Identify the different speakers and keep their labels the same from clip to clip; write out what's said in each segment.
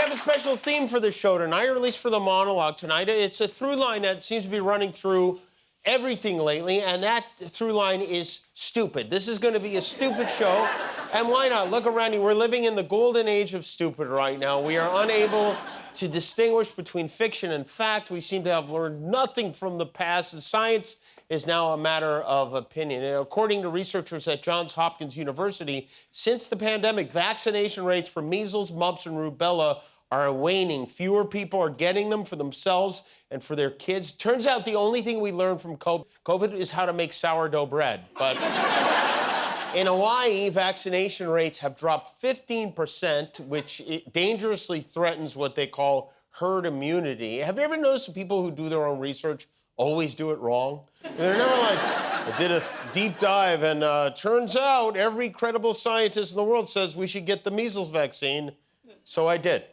Speaker 1: have a special theme for the show tonight, or at least for the monologue tonight. It's a through line that seems to be running through everything lately, and that through line is stupid. This is going to be a stupid show, and why not? Look around you. We're living in the golden age of stupid right now. We are unable to distinguish between fiction and fact. We seem to have learned nothing from the past, and science is now a matter of opinion. And according to researchers at Johns Hopkins University, since the pandemic, vaccination rates for measles, mumps, and rubella are waning. Fewer people are getting them for themselves and for their kids. Turns out the only thing we learned from COVID is how to make sourdough bread. But in Hawaii, vaccination rates have dropped 15%, which dangerously threatens what they call herd immunity. Have you ever noticed that people who do their own research always do it wrong? They're never like, I did a deep dive, and turns out every credible scientist in the world says we should get the measles vaccine, so I did.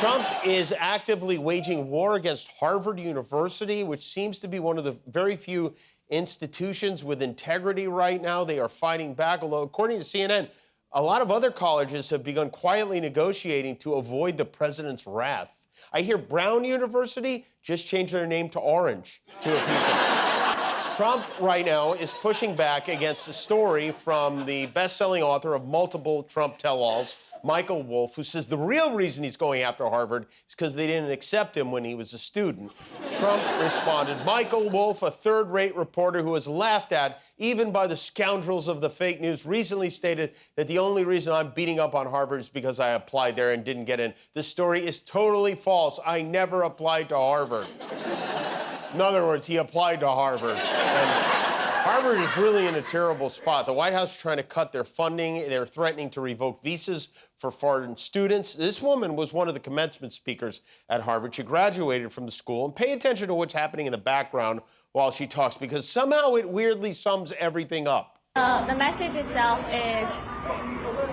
Speaker 1: Trump is actively waging war against Harvard University, which seems to be one of the very few institutions with integrity right now. They are fighting back, although according to CNN, a lot of other colleges have begun quietly negotiating to avoid the president's wrath. I hear Brown University just changed their name to Orange to appease him. Trump right now is pushing back against a story from the best-selling author of multiple Trump tell-alls, Michael Wolff, who says the real reason he's going after Harvard is because they didn't accept him when he was a student. Trump responded, Michael Wolff, a third-rate reporter who was laughed at even by the scoundrels of the fake news, recently stated that the only reason I'm beating up on Harvard is because I applied there and didn't get in. The story is totally false. I never applied to Harvard. In other words, he applied to Harvard. And Harvard is really in a terrible spot. The White House is trying to cut their funding. They're threatening to revoke visas for foreign students. This woman was one of the commencement speakers at Harvard. She graduated from the school. And pay attention to what's happening in the background while she talks, because somehow it weirdly sums everything up.
Speaker 2: The message itself is,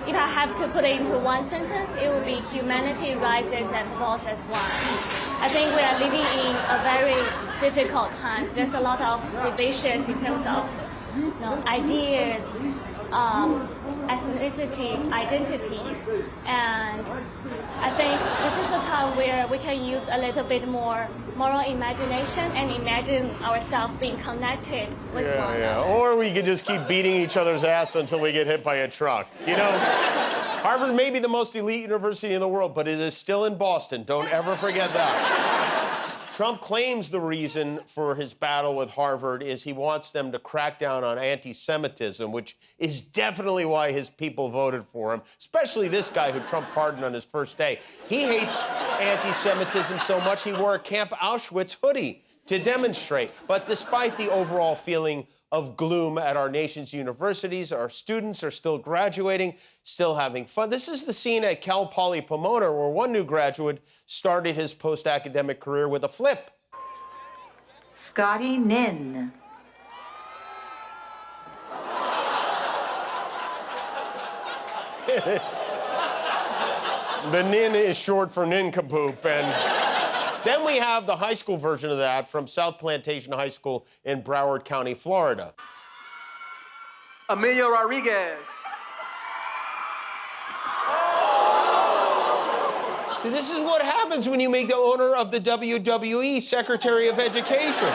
Speaker 2: if I have to put it into one sentence, it would be humanity rises and falls as one. I think we are living in a very difficult time. There's a lot of divisions in terms of ideas, ethnicities, identities, and I think this is a time where we can use a little bit more moral imagination and imagine ourselves being connected with one another.
Speaker 1: Or we could just keep beating each other's ass until we get hit by a truck. You know, Harvard may be the most elite university in the world, but it is still in Boston. Don't ever forget that. Trump claims the reason for his battle with Harvard is he wants them to crack down on anti-Semitism, which is definitely why his people voted for him, especially this guy who Trump pardoned on his first day. He hates anti-Semitism so much he wore a Camp Auschwitz hoodie to demonstrate. But despite the overall feeling of gloom at our nation's universities, our students are still graduating, still having fun. This is the scene at Cal Poly Pomona, where one new graduate started his post-academic career with a flip.
Speaker 3: Scotty Nin.
Speaker 1: The nin is short for nincompoop, and then we have the high school version of that from South Plantation High School in Broward County, Florida.
Speaker 4: Emilio Rodriguez.
Speaker 1: See, this is what happens when you make the owner of the WWE Secretary of Education.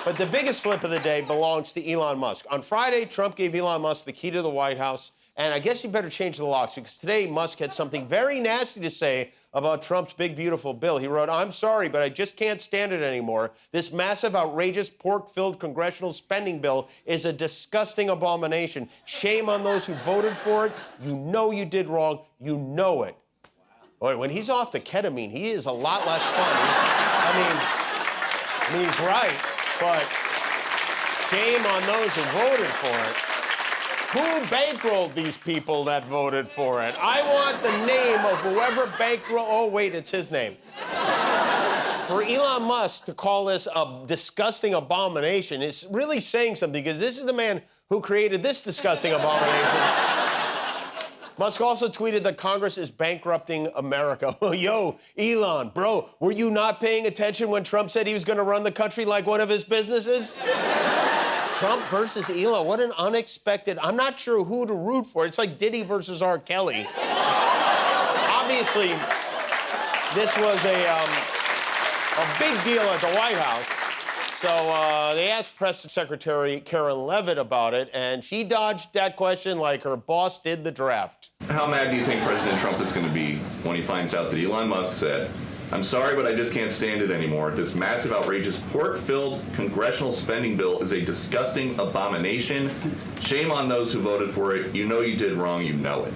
Speaker 1: But the biggest flip of the day belongs to Elon Musk. On Friday, Trump gave Elon Musk the key to the White House, and I guess you better change the locks, because today Musk had something very nasty to say about Trump's big, beautiful bill. He wrote, I'm sorry, but I just can't stand it anymore. This massive, outrageous, pork-filled congressional spending bill is a disgusting abomination. Shame on those who voted for it. You know you did wrong. You know it. Boy, when he's off the ketamine, he is a lot less fun. I mean, he's right, but shame on those who voted for it. Who bankrolled these people that voted for it? I want the name of whoever bankrolled. Oh, wait, it's his name. For Elon Musk to call this a disgusting abomination is really saying something, because this is the man who created this disgusting abomination. Musk also tweeted that Congress is bankrupting America. Yo, Elon, bro, were you not paying attention when Trump said he was going to run the country like one of his businesses? Trump versus Elon, what an unexpected, I'm not sure who to root for. It's like Diddy versus R. Kelly. obviously, this was a big deal at the White House. So they asked Press Secretary Karen Leavitt about it, and she dodged that question like her boss did the draft.
Speaker 3: How mad do you think President Trump is going to be when he finds out that Elon Musk said, "I'm sorry, but I just can't stand it anymore. This massive, outrageous, pork-filled congressional spending bill is a disgusting abomination. Shame on those who voted for it. You know you did wrong. You know it."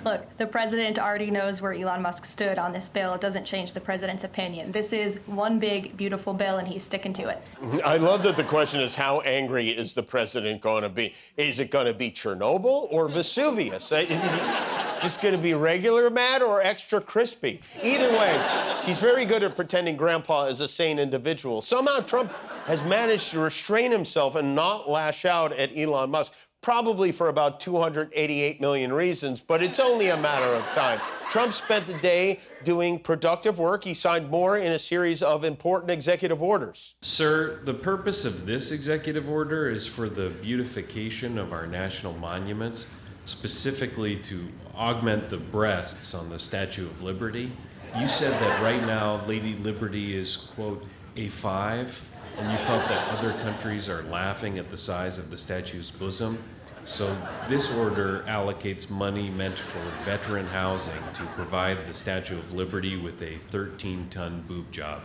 Speaker 4: Look, the president already knows where Elon Musk stood on this bill. It doesn't change the president's opinion. This is one big, beautiful bill, and he's sticking to it.
Speaker 1: I love that the question is, how angry is the president going to be? Is it going to be Chernobyl or Vesuvius? Is it just going to be regular mad or extra crispy? Either way, she's very good at pretending Grandpa is a sane individual. Somehow Trump has managed to restrain himself and not lash out at Elon Musk. Probably for about 288 million reasons, but it's only a matter of time. Trump spent the day doing productive work. He signed more in a series of important executive orders.
Speaker 5: Sir, the purpose of this executive order is for the beautification of our national monuments, specifically to augment the breasts on the Statue of Liberty. You said that right now Lady Liberty is, quote, a 5, and you felt that other countries are laughing at the size of the statue's bosom. So this order allocates money meant for veteran housing to provide the Statue of Liberty with a 13-ton boob job.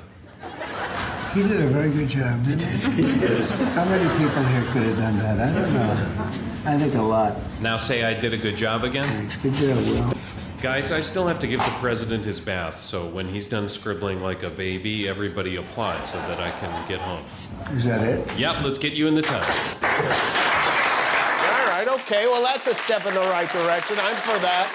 Speaker 6: He did a very good job, didn't he? He did. How many people here could have done that? I don't know. I think a lot.
Speaker 5: Now say I did a good job again?
Speaker 6: Thanks. Good job, Will.
Speaker 5: Guys, I still have to give the president his bath, so when he's done scribbling like a baby, everybody applaud so that I can get home.
Speaker 6: Is that it?
Speaker 5: Yep, let's get you in the tub.
Speaker 1: All right, okay, well, that's a step in the right direction. I'm for that.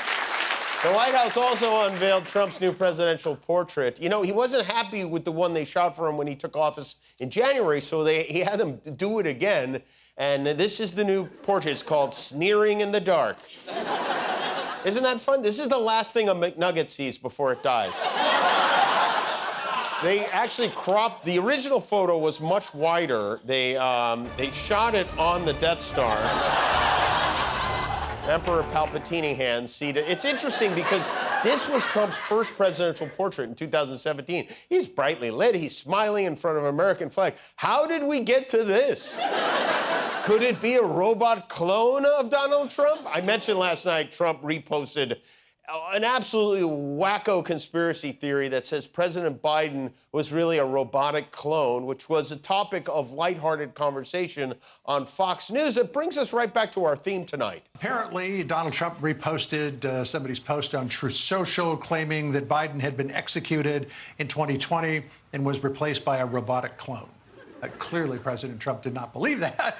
Speaker 1: The White House also unveiled Trump's new presidential portrait. You know, he wasn't happy with the one they shot for him when he took office in January, so he had them do it again. And this is the new portrait. It's called Sneering in the Dark. Isn't that fun? This is the last thing a McNugget sees before it dies. They actually cropped, the original photo was much wider. They shot it on the Death Star. Emperor Palpatine hands seated. It's interesting because this was Trump's first presidential portrait in 2017. He's brightly lit, he's smiling in front of an American flag. How did we get to this? Could it be a robot clone of Donald Trump? I mentioned last night Trump reposted an absolutely wacko conspiracy theory that says President Biden was really a robotic clone, which was a topic of lighthearted conversation on Fox News. It brings us right back to our theme tonight.
Speaker 7: Apparently, Donald Trump reposted somebody's post on Truth Social claiming that Biden had been executed in 2020 and was replaced by a robotic clone. Clearly, President Trump did not believe that.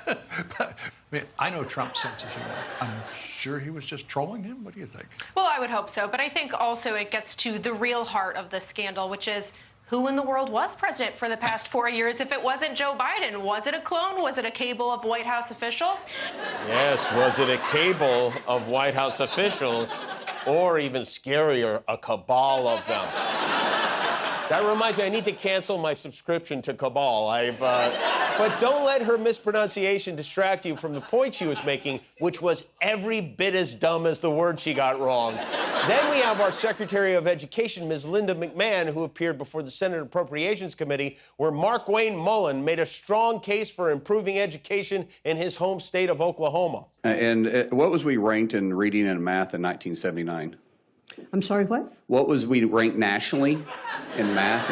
Speaker 7: But, I mean, I know Trump's sense of humor. I'm sure he was just trolling him. What do you think?
Speaker 8: Well, I would hope so. But I think also it gets to the real heart of the scandal, which is who in the world was president for the past 4 years if it wasn't Joe Biden? Was it a clone? Was it a cable of White House officials?
Speaker 1: Yes, was it a cable of White House officials, or even scarier, a cabal of them? That reminds me, I need to cancel my subscription to Cabal. But don't let her mispronunciation distract you from the point she was making, which was every bit as dumb as the word she got wrong. Then we have our Secretary of Education, Ms. Linda McMahon, who appeared before the Senate Appropriations Committee, where Mark Wayne Mullen made a strong case for improving education in his home state of Oklahoma.
Speaker 9: And what was we ranked in reading and math in 1979?
Speaker 10: I'm sorry, what?
Speaker 9: What was we ranked nationally in math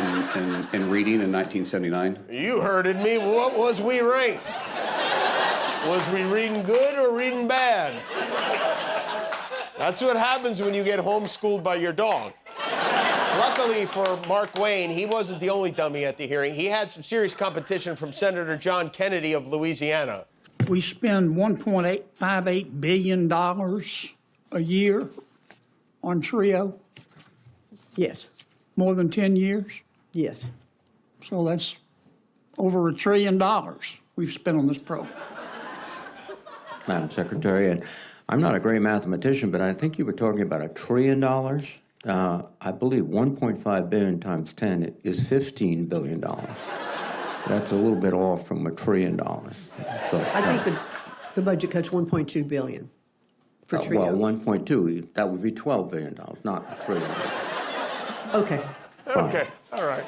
Speaker 9: and reading in 1979?
Speaker 1: You heard me. What was we ranked? Was we reading good or reading bad? That's what happens when you get homeschooled by your dog. Luckily for Mark Wayne, he wasn't the only dummy at the hearing. He had some serious competition from Senator John Kennedy of Louisiana.
Speaker 11: We spend $1.858 billion a year on TRIO.
Speaker 10: Yes.
Speaker 11: More than 10 years.
Speaker 10: Yes.
Speaker 11: So that's over $1 trillion we've spent on this program.
Speaker 12: Madam Secretary, and I'm not a great mathematician, but I think you were talking about $1 trillion. I believe 1.5 billion times 10 is $15 billion. That's a little bit off from $1 trillion. But,
Speaker 10: I think the budget cut's $1.2 billion. for Trio?
Speaker 12: Well, 1.2, that would be $12 billion, not $1 trillion.
Speaker 10: Okay.
Speaker 1: Okay, all right.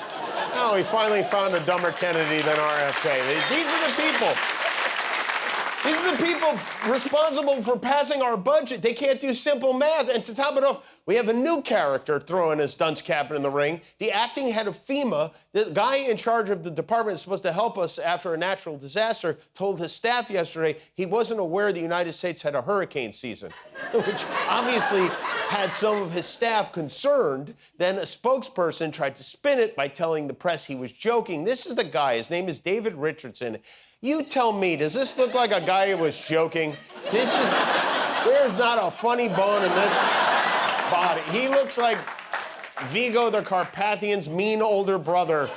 Speaker 1: Now we finally found a dumber Kennedy than RFK. These are the people. These are the people responsible for passing our budget. They can't do simple math. And to top it off, we have a new character throwing his dunce cap in the ring. The acting head of FEMA, the guy in charge of the department that's supposed to help us after a natural disaster, told his staff yesterday he wasn't aware the United States had a hurricane season, which obviously had some of his staff concerned. Then a spokesperson tried to spin it by telling the press he was joking. This is the guy. His name is David Richardson. You tell me, does this look like a guy who was joking? There's not a funny bone in this body. He looks like Vigo the Carpathian's mean older brother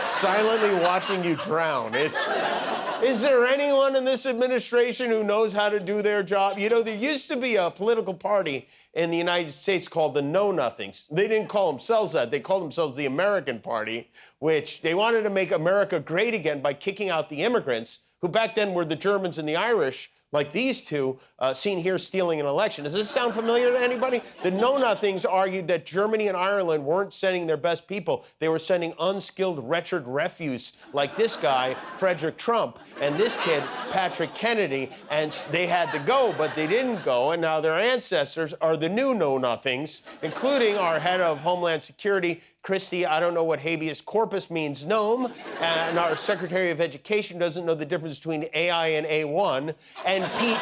Speaker 1: silently watching you drown. Is there anyone in this administration who knows how to do their job? You know, there used to be a political party in the United States called the Know-Nothings. They didn't call themselves that. They called themselves the American Party, which they wanted to make America great again by kicking out the immigrants, who back then were the Germans and the Irish, like these two, seen here stealing an election. Does this sound familiar to anybody? The Know-Nothings argued that Germany and Ireland weren't sending their best people. They were sending unskilled, wretched refuse like this guy, Frederick Trump, and this kid, Patrick Kennedy, and they had to go, but they didn't go, and now their ancestors are the new Know-Nothings, including our head of Homeland Security, Christie, I don't know what habeas corpus means, gnome, and our Secretary of Education doesn't know the difference between AI and A1, and Pete,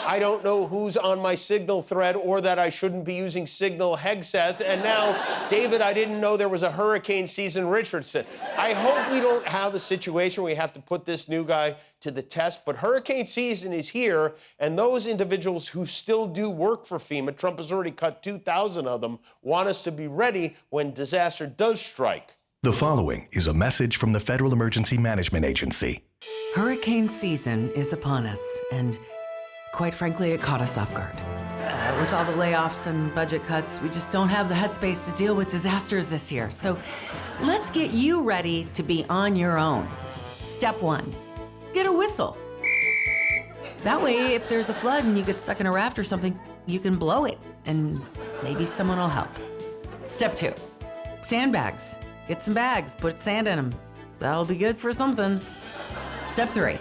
Speaker 1: I don't know who's on my Signal thread or that I shouldn't be using Signal Hegseth, and now, David, I didn't know there was a hurricane season Richardson. I hope we don't have a situation where we have to put this new guy to the test, but hurricane season is here, and those individuals who still do work for FEMA, Trump has already cut 2,000 of them, want us to be ready when disaster does strike.
Speaker 13: The following is a message from the Federal Emergency Management Agency.
Speaker 14: Hurricane season is upon us, and quite frankly, it caught us off guard. With all the layoffs and budget cuts, we just don't have the headspace to deal with disasters this year. So let's get you ready to be on your own. Step 1. Get a whistle. That way, if there's a flood and you get stuck in a raft or something, you can blow it and maybe someone will help. Step 2, sandbags. Get some bags, put sand in them. That'll be good for something. Step 3,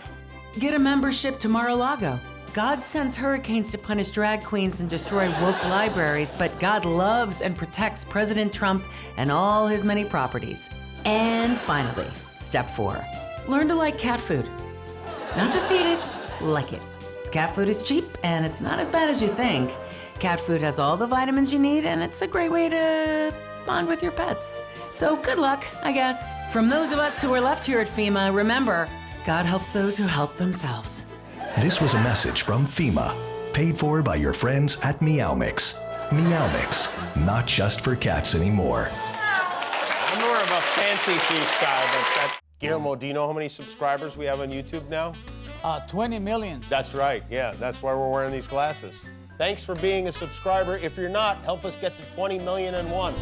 Speaker 14: get a membership to Mar-a-Lago. God sends hurricanes to punish drag queens and destroy woke libraries, but God loves and protects President Trump and all his many properties. And finally, step 4, learn to like cat food. Not just eat it, like it. Cat food is cheap, and it's not as bad as you think. Cat food has all the vitamins you need, and it's a great way to bond with your pets. So good luck, I guess. From those of us who are left here at FEMA, remember, God helps those who help themselves.
Speaker 13: This was a message from FEMA, paid for by your friends at Meow Mix. Meow Mix, not just for cats anymore.
Speaker 1: I'm more of a fancy feast guy, but that's... Guillermo, do you know how many subscribers we have on YouTube now?
Speaker 15: 20 million.
Speaker 1: That's right, yeah, that's why we're wearing these glasses. Thanks for being a subscriber. If you're not, help us get to 20,000,001.